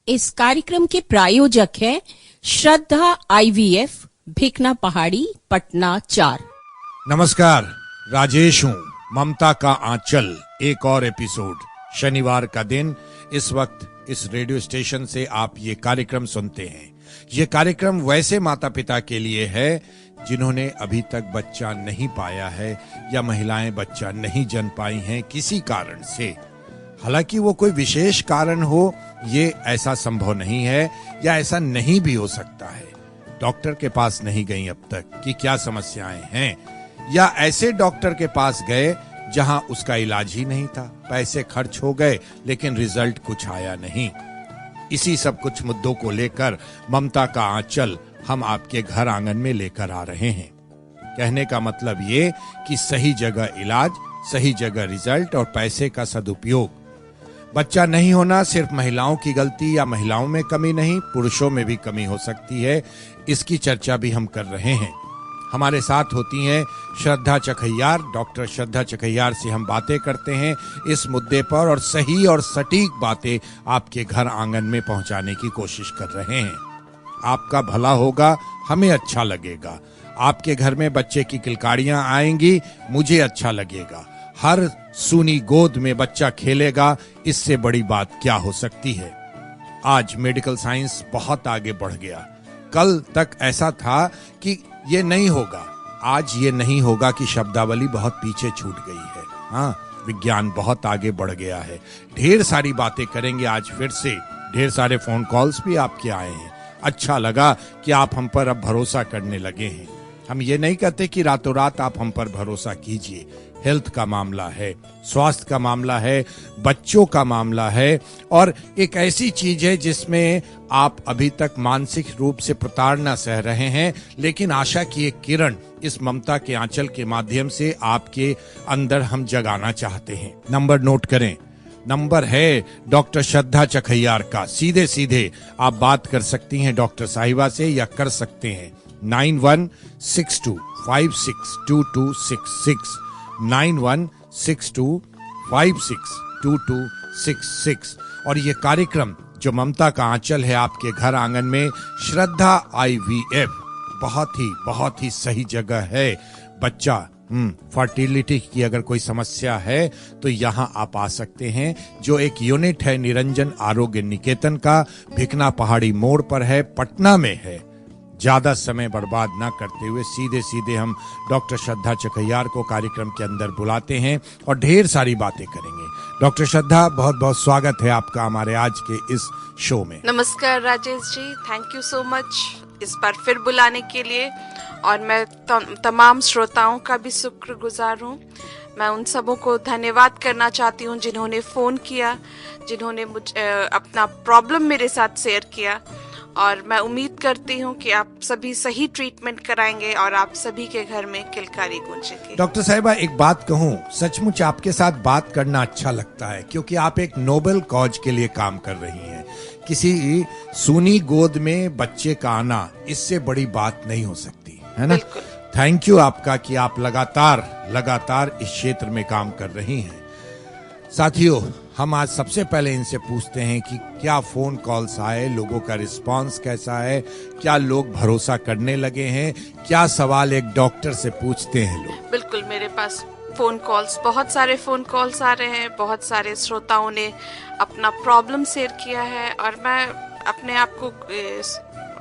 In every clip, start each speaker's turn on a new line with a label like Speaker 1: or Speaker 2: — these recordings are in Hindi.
Speaker 1: इस कार्यक्रम के प्रायोजक हैं श्रद्धा आईवीएफ, भिकना पहाड़ी, पटना 4।
Speaker 2: नमस्कार, राजेश हूँ। ममता का आंचल, एक और एपिसोड, शनिवार का दिन। इस वक्त इस रेडियो स्टेशन से आप ये कार्यक्रम सुनते हैं। ये कार्यक्रम वैसे माता पिता के लिए है जिन्होंने अभी तक बच्चा नहीं पाया है या महिलाएं बच्चा नहीं जन पाई हैं किसी कारण से। हालांकि वो कोई विशेष कारण हो, ये ऐसा संभव नहीं है या ऐसा नहीं भी हो सकता है। डॉक्टर के पास नहीं गई अब तक कि क्या समस्याएं हैं, या ऐसे डॉक्टर के पास गए जहां उसका इलाज ही नहीं था, पैसे खर्च हो गए लेकिन रिजल्ट कुछ आया नहीं। इसी सब कुछ मुद्दों को लेकर ममता का आंचल हम आपके घर आंगन में लेकर आ रहे हैं। कहने का मतलब ये कि सही जगह इलाज, सही जगह रिजल्ट और पैसे का सदुपयोग। बच्चा नहीं होना सिर्फ महिलाओं की गलती या महिलाओं में कमी नहीं, पुरुषों में भी कमी हो सकती है। इसकी चर्चा भी हम कर रहे हैं। हमारे साथ होती हैं श्रद्धा चकहियार। डॉक्टर श्रद्धा चकहियार से हम बातें करते हैं इस मुद्दे पर और सही और सटीक बातें आपके घर आंगन में पहुंचाने की कोशिश कर रहे हैं। आपका भला होगा, हमें अच्छा लगेगा। आपके घर में बच्चे की किलकारियां आएंगी, मुझे अच्छा लगेगा। हर सूनी गोद में बच्चा खेलेगा, इससे बड़ी बात क्या हो सकती है। आज मेडिकल साइंस बहुत आगे बढ़ गया। कल तक ऐसा था कि ये नहीं होगा, आज ये नहीं होगा कि शब्दावली बहुत पीछे छूट गई है। हाँ, विज्ञान बहुत आगे बढ़ गया है। ढेर सारी बातें करेंगे आज फिर से। ढेर सारे फोन कॉल्स भी आपके आए हैं। अच्छा लगा कि आप हम पर अब भरोसा करने लगे हैं। हम ये नहीं कहते कि रातों रात आप हम पर भरोसा कीजिए। हेल्थ का मामला है, स्वास्थ्य का मामला है, बच्चों का मामला है और एक ऐसी चीज है जिसमें आप अभी तक मानसिक रूप से प्रताड़ना सह रहे हैं, लेकिन आशा की एक किरण इस ममता के आंचल के माध्यम से आपके अंदर हम जगाना चाहते हैं। नंबर नोट करें। नंबर है डॉक्टर श्रद्धा चकहियार का। सीधे सीधे आप बात कर सकती हैं डॉक्टर साहिबा से, या कर सकते हैं 9162562266 9162562266। और ये कार्यक्रम जो ममता का आंचल है आपके घर आंगन में, श्रद्धा आईवीएफ, बहुत ही सही जगह है। बच्चा फर्टिलिटी की अगर कोई समस्या है तो यहाँ आप आ सकते हैं। जो एक यूनिट है निरंजन आरोग्य निकेतन का, भिकना पहाड़ी मोड़ पर है, पटना में है। ज्यादा समय बर्बाद ना करते हुए सीधे सीधे हम डॉक्टर श्रद्धा चकहियार को कार्यक्रम के अंदर बुलाते हैं और ढेर सारी बातें करेंगे। डॉक्टर श्रद्धा, बहुत बहुत स्वागत है आपका हमारे आज के इस शो में।
Speaker 3: नमस्कार Rajesh ji, thank you so much इस बार फिर बुलाने के लिए। और मैं तमाम श्रोताओं का भी शुक्रगुजार हूँ। मैं उन सबों को धन्यवाद करना चाहती हूँ जिन्होंने फ़ोन किया, जिन्होंने मुझे अपना प्रॉब्लम मेरे साथ शेयर किया। और मैं उम्मीद करती हूँ कि आप सभी सही ट्रीटमेंट कराएंगे और आप सभी के घर में किलकारी गूंजेगी।
Speaker 2: डॉक्टर साहिबा, एक बात कहूँ, सचमुच आपके साथ बात करना अच्छा लगता है क्योंकि आप एक नोबेल कॉज के लिए काम कर रही हैं। किसी सूनी गोद में बच्चे का आना, इससे बड़ी बात नहीं हो सकती, है ना? थैंक यू आपका कि आप लगातार इस क्षेत्र में काम कर रही हैं। साथियों, हम आज सबसे पहले इनसे पूछते हैं कि क्या फोन कॉल्स आए, लोगों का रिस्पांस कैसा है, क्या लोग भरोसा करने लगे हैं, क्या सवाल एक डॉक्टर से पूछते हैं लोग?
Speaker 3: बिल्कुल, मेरे पास फोन कॉल्स, बहुत सारे फोन कॉल्स आ रहे हैं। बहुत सारे श्रोताओं ने अपना प्रॉब्लम शेयर किया है और मैं अपने आप को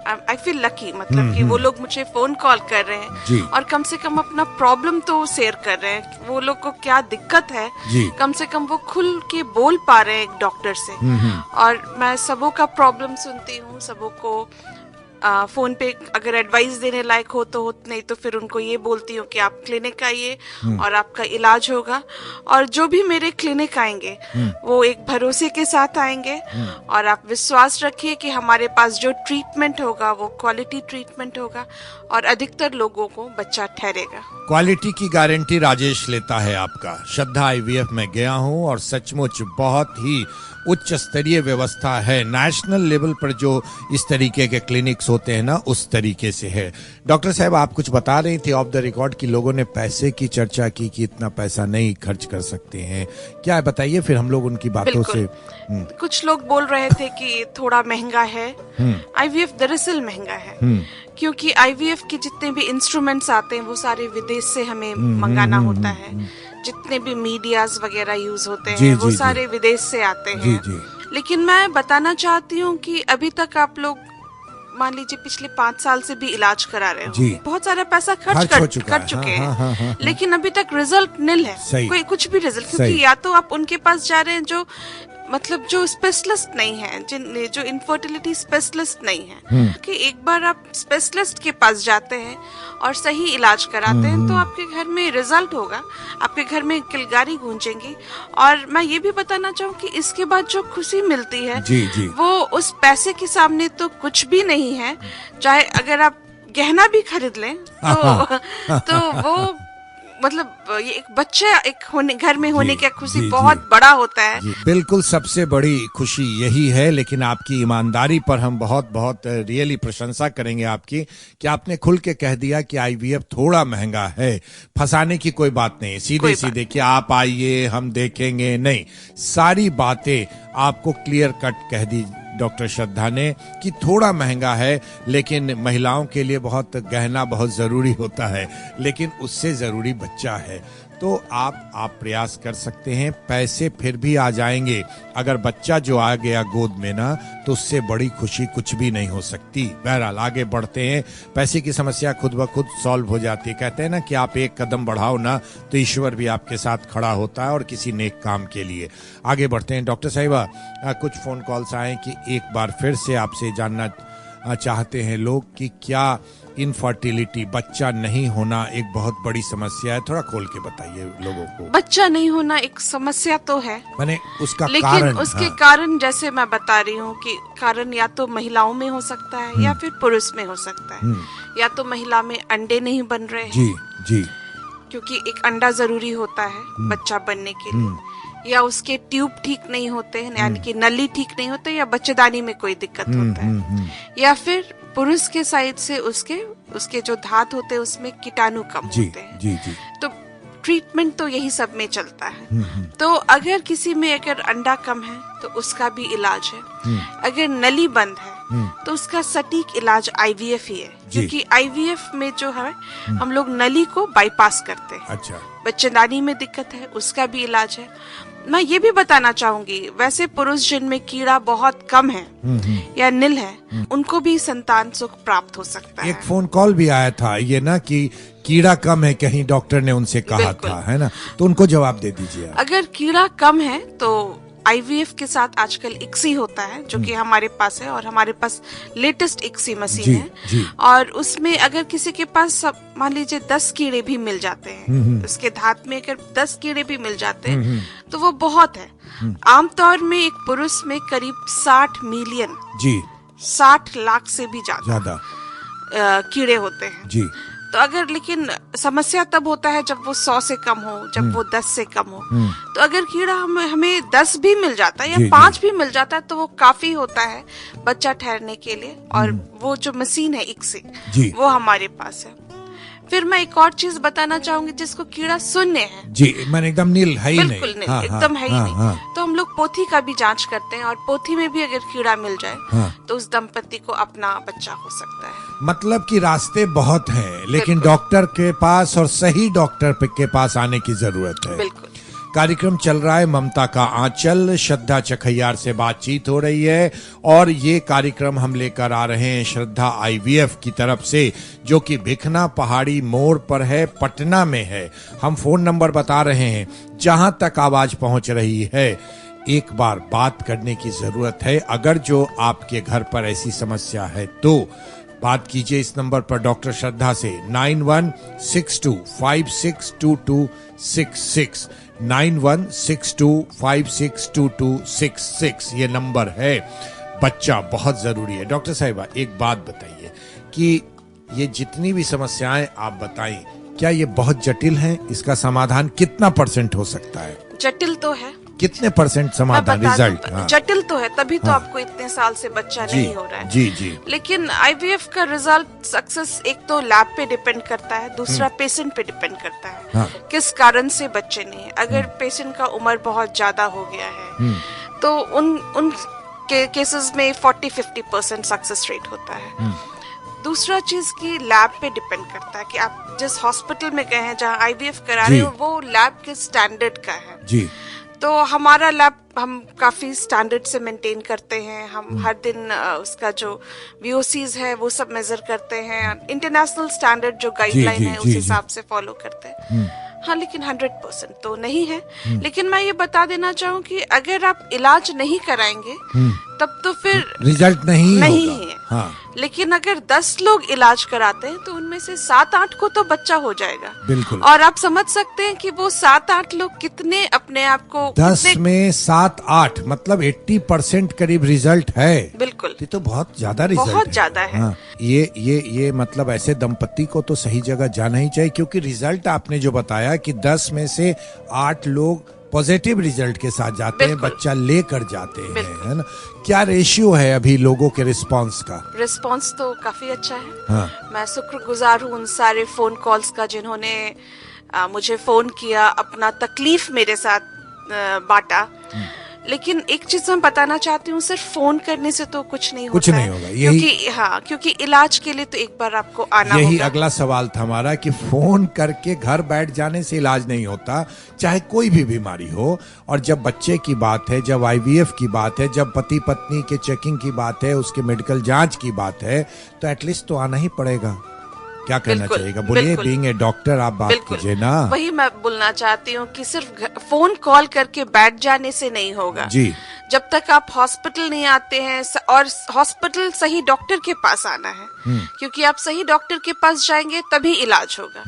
Speaker 3: आई फील लकी, मतलब कि वो लोग मुझे फोन कॉल कर रहे हैं और कम से कम अपना प्रॉब्लम तो शेयर कर रहे हैं। वो लोग को क्या दिक्कत है, कम से कम वो खुल के बोल पा रहे हैं एक डॉक्टर से। और मैं सबों का प्रॉब्लम सुनती हूँ, सबों को फोन पे अगर एडवाइस देने लायक हो तो नहीं तो फिर उनको ये बोलती हूँ कि आप क्लिनिक आइए और आपका इलाज होगा। और जो भी मेरे क्लिनिक आएंगे वो एक भरोसे के साथ आएंगे और आप विश्वास रखिए कि हमारे पास जो ट्रीटमेंट होगा वो क्वालिटी ट्रीटमेंट होगा और अधिकतर लोगों को बच्चा ठहरेगा।
Speaker 2: क्वालिटी की गारंटी राजेश लेता है आपका। श्रद्धा आईवीएफ में गया हूँ और सचमुच बहुत ही उच्च स्तरीय व्यवस्था है। नेशनल लेवल पर जो इस तरीके के क्लिनिक्स होते हैं ना, उस तरीके से है। डॉक्टर साहब, आप कुछ बता रही थी ऑफ द रिकॉर्ड कि लोगों ने पैसे की चर्चा की कि इतना पैसा नहीं खर्च कर सकते हैं, क्या है बताइए, फिर हम लोग उनकी बातों से।
Speaker 3: कुछ लोग बोल रहे थे कि थोड़ा महंगा है। आईवीएफ दरअसल महंगा है, क्योंकि आईवीएफ के जितने भी इंस्ट्रूमेंट्स आते हैं वो सारे विदेश से हमें मंगाना होता है। जितने भी मीडियाज वगैरह यूज होते हैं वो सारे विदेश से आते हैं। लेकिन मैं बताना चाहती हूँ कि अभी तक आप लोग मान लीजिए पिछले 5 साल से भी इलाज करा रहे हो, बहुत सारा पैसा खर्च कर चुके हैं, लेकिन अभी तक रिजल्ट निल है, कोई कुछ भी रिजल्ट। क्योंकि या तो आप उनके पास जा रहे हैं जो मतलब जो स्पेशलिस्ट नहीं है, जो इनफर्टिलिटी स्पेशलिस्ट नहीं है, कि एक बार आप स्पेशलिस्ट के पास जाते हैं और सही इलाज कराते हैं तो आपके घर में रिजल्ट होगा, आपके घर में किलकारी गूंजेंगी। और मैं ये भी बताना चाहूँ कि इसके बाद जो खुशी मिलती है वो उस पैसे के सामने तो कुछ भी नहीं है। चाहे अगर आप गहना भी खरीद लें तो वो मतलब ये एक बच्चे घर में होने की खुशी बहुत बड़ा होता है।
Speaker 2: बिल्कुल, सबसे बड़ी खुशी यही है। लेकिन आपकी ईमानदारी पर हम बहुत बहुत रियली प्रशंसा करेंगे आपकी कि आपने खुल के कह दिया कि आईवीएफ थोड़ा महंगा है। फंसाने की कोई बात नहीं, सीधे सीधे कि आप आइए हम देखेंगे, नहीं, सारी बातें आपको क्लियर कट कह दी डॉक्टर श्रद्धा ने कि थोड़ा महंगा है, लेकिन महिलाओं के लिए बहुत गहना बहुत जरूरी होता है, लेकिन उससे जरूरी बच्चा है। तो आप प्रयास कर सकते हैं, पैसे फिर भी आ जाएंगे। अगर बच्चा जो आ गया गोद में ना, तो उससे बड़ी खुशी कुछ भी नहीं हो सकती। बहरहाल आगे बढ़ते हैं, पैसे की समस्या खुद ब खुद सॉल्व हो जाती है। कहते हैं ना कि आप एक कदम बढ़ाओ ना तो ईश्वर भी आपके साथ खड़ा होता है, और किसी नेक काम के लिए। आगे बढ़ते हैं। डॉक्टर साहिबा, कुछ फोन कॉल्स आए कि एक बार फिर से आपसे जानना चाहते हैं लोग कि क्या इनफर्टिलिटी, बच्चा नहीं होना एक बहुत बड़ी समस्या है? थोड़ा खोल के बताइए लोगों को।
Speaker 3: बच्चा नहीं होना एक समस्या तो है,
Speaker 2: मैंने उसका
Speaker 3: लेकिन
Speaker 2: कारण,
Speaker 3: उसके कारण जैसे मैं बता रही हूँ कि कारण या तो महिलाओं में हो सकता है या फिर पुरुष में हो सकता है। या तो महिला में अंडे नहीं बन रहे हैं,
Speaker 2: जी,
Speaker 3: क्योंकि एक अंडा जरूरी होता है बच्चा बनने के लिए, या उसके ट्यूब ठीक नहीं होते हैं, यानी कि नली ठीक नहीं होते, या बच्चेदानी में कोई दिक्कत होता है, या फिर पुरुष के साइड से उसके जो धात होते हैं उसमें कीटाणु कम होते हैं। तो ट्रीटमेंट तो यही सब में चलता है। तो अगर किसी में अगर अंडा कम है तो उसका भी इलाज है। अगर नली बंद है तो उसका सटीक इलाज आईवीएफ ही है, क्योंकि आईवीएफ में जो है हम लोग नली को बाईपास करते हैं।
Speaker 2: अच्छा।
Speaker 3: बच्चेदानी में दिक्कत है उसका भी इलाज है। मैं ये भी बताना चाहूंगी, वैसे पुरुष जिनमें कीड़ा बहुत कम है या नील है, उनको भी संतान सुख प्राप्त हो सकता है।
Speaker 2: एक फोन कॉल भी आया था ये ना कि कीड़ा कम है, कहीं डॉक्टर ने उनसे कहा था, है ना, तो उनको जवाब दे दीजिए।
Speaker 3: अगर कीड़ा कम है तो आईवीएफ के साथ आजकल इक्सी होता है, जो कि हमारे पास है, और हमारे पास लेटेस्ट इक्सी मशीन है। और उसमें अगर किसी के पास मान लीजिए 10 कीड़े भी मिल जाते हैं, उसके धात में अगर 10 कीड़े भी मिल जाते हैं तो वो बहुत है। आमतौर में एक पुरुष में करीब 60 मिलियन 60 लाख से भी ज्यादा कीड़े होते हैं। तो अगर, लेकिन समस्या तब होता है जब वो 100 से कम हो, जब वो 10 से कम हो। तो अगर कीड़ा हमें 10 भी मिल जाता है या 5 भी मिल जाता है तो वो काफी होता है बच्चा ठहरने के लिए। और वो जो मशीन है इक्सी, वो हमारे पास है। फिर मैं एक और चीज बताना चाहूंगी, जिसको कीड़ा शून्य है,
Speaker 2: मैंने एकदम नील है ही नहीं,
Speaker 3: बिल्कुल नील, एकदम है ही नहीं, तो हम लोग पोथी का भी जांच करते हैं, और पोथी में भी अगर कीड़ा मिल जाए तो उस दंपति को अपना बच्चा हो सकता है।
Speaker 2: मतलब कि रास्ते बहुत हैं, लेकिन डॉक्टर के पास और सही डॉक्टर के पास आने की जरूरत है।
Speaker 3: बिल्कुल।
Speaker 2: कार्यक्रम चल रहा है ममता का आंचल, श्रद्धा चखैयार से बातचीत हो रही है, और ये कार्यक्रम हम लेकर आ रहे हैं श्रद्धा आईवीएफ की तरफ से, जो कि भिखना पहाड़ी मोड़ पर है, पटना में है। हम फोन नंबर बता रहे हैं, जहां तक आवाज पहुंच रही है एक बार बात करने की जरूरत है। अगर जो आपके घर पर ऐसी समस्या है तो बात कीजिए इस नंबर पर डॉक्टर श्रद्धा से 9162562266 9162562266 ये नंबर है। बच्चा बहुत जरूरी है। डॉक्टर साहिबा, एक बात बताइए कि ये जितनी भी समस्याएं आप बताई, क्या ये बहुत जटिल हैं? इसका समाधान कितना % हो सकता है?
Speaker 3: जटिल तो है,
Speaker 2: कितने % समाधान रिजल्ट?
Speaker 3: जटिल तो है, तभी तो आपको इतने साल से बच्चा नहीं हो रहा है।
Speaker 2: जी जी।
Speaker 3: लेकिन आईवीएफ का रिजल्ट सक्सेस एक तो लैब पे डिपेंड करता है, दूसरा पेशेंट पे डिपेंड करता है किस कारण से बच्चे नहीं है। अगर पेशेंट का उम्र बहुत ज्यादा हो गया है तो उन केसेस में 40-50% सक्सेस रेट होता है। दूसरा चीज की लैब पे डिपेंड करता है कि आप जिस हॉस्पिटल में गए हैं जहाँ आईवीएफ करा रहे हो वो लैब के स्टैंडर्ड का है जी। तो हमारा लैब हम काफी स्टैंडर्ड से मेंटेन करते हैं। हम हर दिन उसका जो VOCs है वो सब मेजर करते हैं, इंटरनेशनल स्टैंडर्ड जो गाइडलाइन है उस हिसाब से फॉलो करते हैं। हाँ, लेकिन 100% तो नहीं है। लेकिन मैं ये बता देना चाहूँ कि अगर आप इलाज नहीं कराएंगे तब तो फिर
Speaker 2: रिजल्ट नहीं
Speaker 3: है। हाँ। लेकिन अगर 10 लोग इलाज कराते हैं तो उनमें से 7-8 को तो बच्चा हो जाएगा।
Speaker 2: बिल्कुल।
Speaker 3: और आप समझ सकते हैं कि वो 7-8 लोग कितने अपने आप को
Speaker 2: 10 में 7-8 मतलब 80% करीब रिजल्ट है।
Speaker 3: बिल्कुल।
Speaker 2: ये तो बहुत ज्यादा रिजल्ट है।
Speaker 3: बहुत ज्यादा है।
Speaker 2: हाँ। ये मतलब ऐसे दंपति को तो सही जगह जाना ही चाहिए, क्योंकि रिजल्ट आपने जो बताया कि 10 में से 8 लोग पॉजिटिव रिजल्ट के साथ जाते हैं, बच्चा लेकर जाते हैं, है ना। क्या रेशियो है अभी लोगों के रिस्पांस का?
Speaker 3: रिस्पांस तो काफी अच्छा है।
Speaker 2: हाँ।
Speaker 3: मैं शुक्रगुजार हूँ उन सारे फोन कॉल्स का जिन्होंने मुझे फोन किया, अपना तकलीफ मेरे साथ बांटा। लेकिन एक चीज मैं बताना चाहती हूँ, सिर्फ फोन करने से तो कुछ नहीं होगा। क्योंकि इलाज के लिए तो एक बार आपको आना होगा।
Speaker 2: यही अगला सवाल था हमारा कि फोन करके घर बैठ जाने से इलाज नहीं होता, चाहे कोई भी बीमारी हो। और जब बच्चे की बात है, जब IVF की बात है, जब पति पत्नी के चेकिंग की बात है, उसके मेडिकल जांच की बात है, तो एटलीस्ट तो आना ही पड़ेगा। क्या कहना चाहिएगा? बोलिए, बीइंग ए डॉक्टर आप बात कीजिए ना।
Speaker 3: वही मैं बोलना चाहती हूँ कि सिर्फ फोन कॉल करके बैठ जाने से नहीं होगा जी। जब तक आप हॉस्पिटल नहीं आते हैं, और हॉस्पिटल सही डॉक्टर के पास आना है, क्योंकि आप सही डॉक्टर के पास जाएंगे तभी इलाज होगा।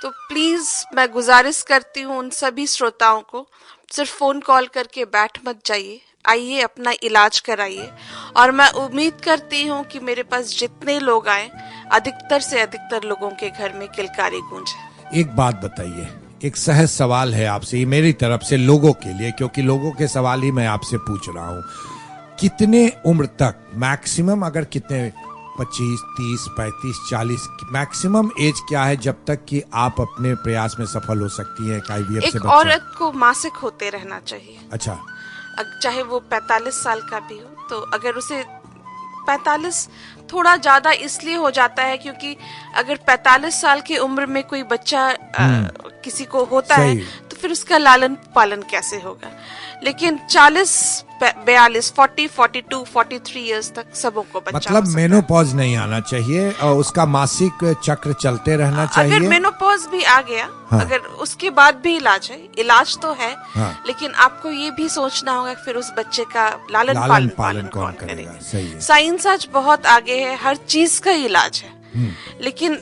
Speaker 3: तो प्लीज मैं गुजारिश करती हूँ उन सभी श्रोताओं को, सिर्फ फोन कॉल करके बैठ मत जाइए, आइए अपना इलाज कराइए। और मैं उम्मीद करती हूँ कि मेरे पास जितने लोग आए, अधिकतर से अधिकतर लोगों के घर में किलकारी गूंजे।
Speaker 2: एक बात बताइए, एक सहज सवाल है आपसे, ये मेरी तरफ से लोगों के लिए, क्योंकि लोगों के सवाल ही मैं आपसे पूछ रहा हूँ। कितने उम्र तक मैक्सिमम, अगर कितने 25, 30, 35, 40 मैक्सिमम एज क्या है जब तक कि आप अपने प्रयास में सफल हो सकती है IVF से?
Speaker 3: एक औरत को मासिक होते रहना चाहिए।
Speaker 2: अच्छा।
Speaker 3: चाहे वो 45 साल का भी हो, तो अगर उसे 45 थोड़ा ज्यादा इसलिए हो जाता है क्योंकि अगर 45 साल की उम्र में कोई बच्चा किसी को होता है तो फिर उसका लालन पालन कैसे होगा। लेकिन 40, 42, 40, 42, 43 इयर्स तक सबों को बच्चा
Speaker 2: मतलब मेनोपॉज नहीं आना चाहिए और उसका मासिक चक्र चलते रहना चाहिए।
Speaker 3: अगर मेनोपॉज भी आ गया, अगर उसके बाद भी इलाज है, इलाज तो है, लेकिन आपको ये भी सोचना होगा फिर उस बच्चे का लालन पालन कौन करेगा। साइंस आज बहुत आगे है, हर चीज का इलाज है, लेकिन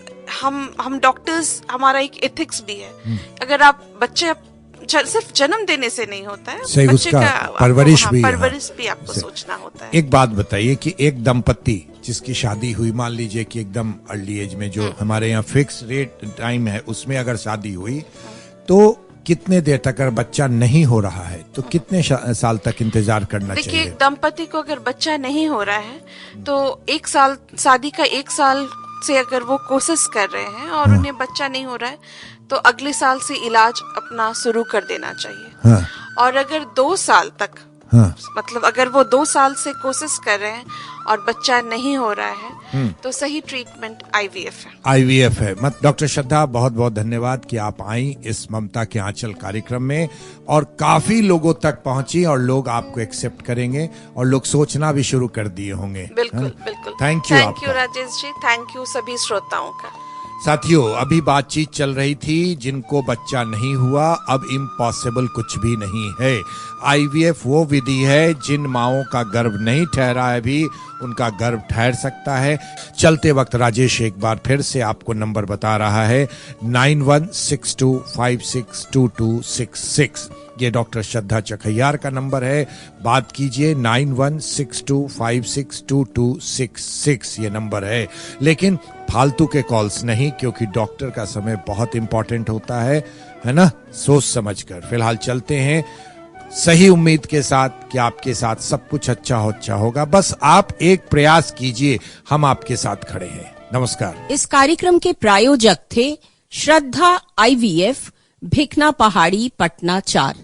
Speaker 3: हम डॉक्टर्स, हमारा एक एथिक्स भी है। अगर आप बच्चे सिर्फ जन्म देने से नहीं होता है,
Speaker 2: सही,
Speaker 3: बच्चे
Speaker 2: उसका
Speaker 3: का
Speaker 2: परवरिश भी
Speaker 3: आपको सोचना होता है।
Speaker 2: एक बात बताइए कि एक दंपति जिसकी शादी हुई, मान लीजिए कि एकदम अर्ली एज में, जो हमारे यहाँ फिक्स रेट टाइम है, उसमें अगर शादी हुई तो कितने देर तक, अगर बच्चा नहीं हो रहा है तो कितने साल तक इंतजार करना चाहिए?
Speaker 3: देखिए, दंपति को अगर बच्चा नहीं हो रहा है तो 1 साल, शादी का 1 साल से अगर वो कोशिश कर रहे हैं और उन्हें बच्चा नहीं हो रहा है तो अगले साल से इलाज अपना शुरू कर देना चाहिए। और अगर 2 साल तक, मतलब अगर वो 2 साल से कोशिश कर रहे हैं और बच्चा नहीं हो रहा है तो सही ट्रीटमेंट IVF है।
Speaker 2: IVF है। डॉक्टर श्रद्धा, बहुत बहुत धन्यवाद कि आप आई इस ममता के आंचल कार्यक्रम में, और काफी लोगों तक पहुंची और लोग आपको एक्सेप्ट करेंगे और लोग सोचना भी शुरू कर दिए होंगे।
Speaker 3: बिल्कुल बिल्कुल।
Speaker 2: Thank you
Speaker 3: Rajesh ji, thank you सभी श्रोताओं का।
Speaker 2: साथियों, अभी बातचीत चल रही थी जिनको बच्चा नहीं हुआ, अब इम्पॉसिबल कुछ भी नहीं है। IVF वो विधि है जिन माओं का गर्भ नहीं ठहरा है अभी, उनका गर्भ ठहर सकता है। चलते वक्त राजेश एक बार फिर से आपको नंबर बता रहा है, 9162562266। ये डॉक्टर श्रद्धा चखैयार का नंबर है, बात कीजिए। 9162562266 ये नंबर है। लेकिन फालतू के कॉल्स नहीं, क्योंकि डॉक्टर का समय बहुत इंपॉर्टेंट होता है। है ना, सोच समझकर। फिलहाल चलते हैं सही उम्मीद के साथ कि आपके साथ सब कुछ अच्छा होगा। बस आप एक प्रयास कीजिए, हम आपके साथ खड़े हैं। नमस्कार।
Speaker 1: इस कार्यक्रम के प्रायोजक थे श्रद्धा IVF, भिकना पहाड़ी, पटना 4।